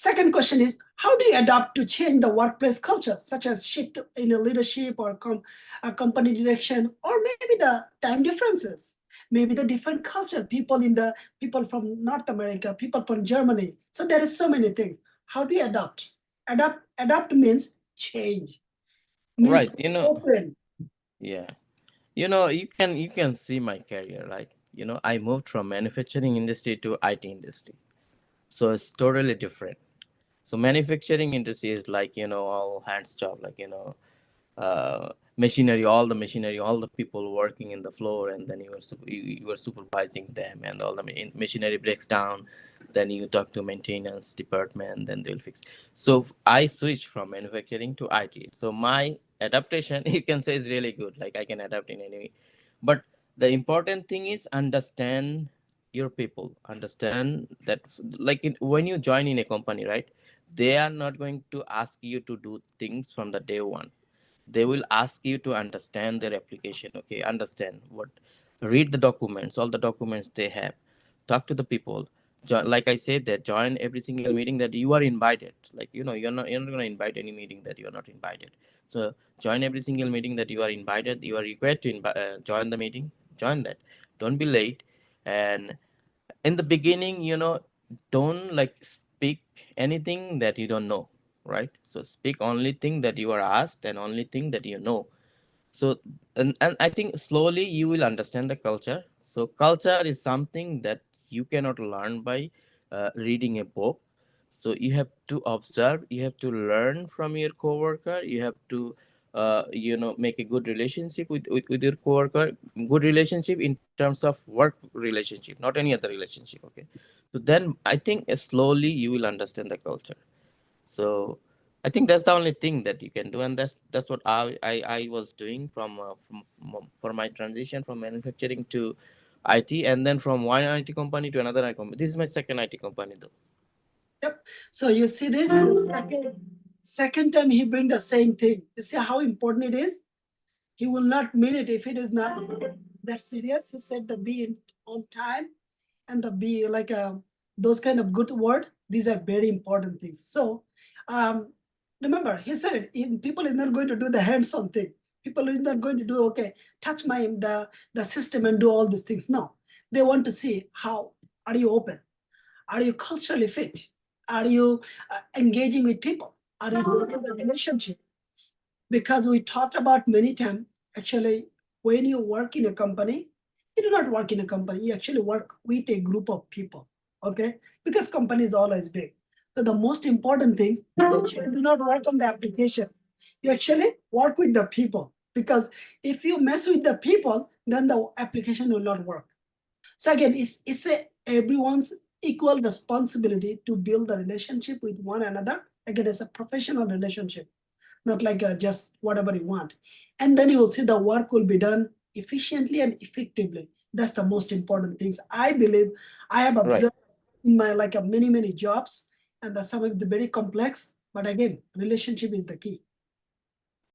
Second question is, how do you adapt to change the workplace culture, such as shift in a leadership or a company direction, or maybe the time differences, maybe the different culture, people from North America, people from Germany. So there is so many things. How do you adapt? Adapt means change, means Right, open. yeah. You can see my career, like, I moved from manufacturing industry to IT industry. So it's totally different. So manufacturing industry is like, all hands job, like, machinery, all the machinery, all the people working in the floor, and then you were supervising them, and all the machinery breaks down, then you talk to maintenance department, then they'll fix. So I switched from manufacturing to IT. So my adaptation, you can say, is really good. Like, I can adapt in any way. But the important thing is understand your people, understand that, like, when you join in a company, right, they are not going to ask you to do things from the day one. They will ask you to understand their application. Okay, understand what, read the documents, all the documents they have, talk to the people. Like I said, that join every single meeting that you are invited. Like, you're not going to invite any meeting that you are not invited. So join every single meeting that you are invited. You are required to join the meeting. Join that. Don't be late. And in the beginning, don't like speak anything that you don't know, right? So speak only thing that you are asked, and only thing that you know. So, and I think slowly you will understand the culture. So culture is something that you cannot learn by reading a book. So you have to observe, you have to learn from your coworker, you have to make a good relationship with your coworker, good relationship in terms of work relationship, not any other relationship. Okay, so then I think slowly you will understand the culture. So I think that's the only thing that you can do, and that's what I was doing from for my transition from manufacturing to IT, and then from one IT company to another IT company. This is my second IT company, though. Yep. So you see this, the second time he bring the same thing. You see how important it is? He will not mean it if it is not that serious. He said the be on time and the be like those kind of good word. These are very important things. So remember, he said people is not going to do the hands-on thing. People is not going to do, okay, touch the system and do all these things. No, they want to see how are you open? Are you culturally fit? Are you engaging with people? Are you building a relationship? Because we talked about many times, actually, when you work in a company, you do not work in a company, you actually work with a group of people, okay? Because company is always big. So the most important thing, you actually do not work on the application. You actually work with the people. Because if you mess with the people, then the application will not work. So again, everyone's equal responsibility to build a relationship with one another. Again, it's a professional relationship, not like just whatever you want. And then you will see the work will be done efficiently and effectively. That's the most important things. I believe I have Right. observed in my many jobs, and that's some of the very complex. But again, relationship is the key.